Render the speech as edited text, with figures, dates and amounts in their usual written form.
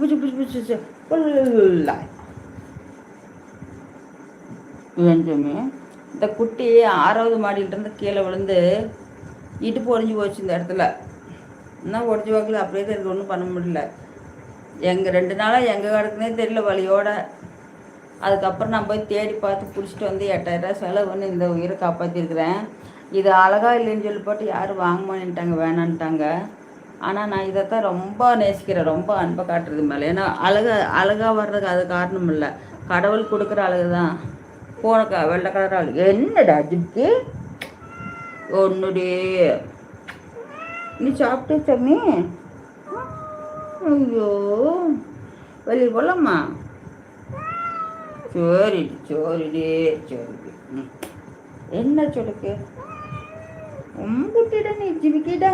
புச்சு புச்சு புச்சு ஃபுல்லா வேண்டுமே. இந்த குட்டி 6வது மாடியிலிருந்து கீழே விழுந்து இடுப்பு ஒடிஞ்சு போச்சு இந்த இடத்துல. இன்னும் ஒடிஞ்சு வாக்கில் அப்படியே தான் இருக்கு, ஒன்றும் பண்ண முடியல. 2 நாளாக எங்கே கிடக்குனே தெரியல வழியோட. அதுக்கப்புறம் நான் போய் தேடி பார்த்து பிடிச்சிட்டு வந்து 8000 செலவு பண்ணி இந்த உயிரை காப்பாற்றிருக்கிறேன். இது அழகாக இல்லைன்னு சொல்லி போட்டு யாரும் வாங்க மாட்டேன்ட்டாங்க, வேணான்ட்டாங்க. ஆனால் நான் இதைத்தான் ரொம்ப நேசிக்கிறேன், ரொம்ப அன்பை காட்டுறது மேலே. ஏன்னா அழகாக வர்றதுக்கு அது காரணம் இல்லை, கடவுள் கொடுக்குற அழகு தான். போன வெள்ளை கலர் அழகு என்னடா அதுக்கு ஒன்றுடே. நீ சாப்பிட்டு சாமி? ஐயோ, வெளியே போகலாமா? சரி சரிடி சரி. என்ன சொடுக்கு உம்பிட்டிட நீ ஜிபிக்கிட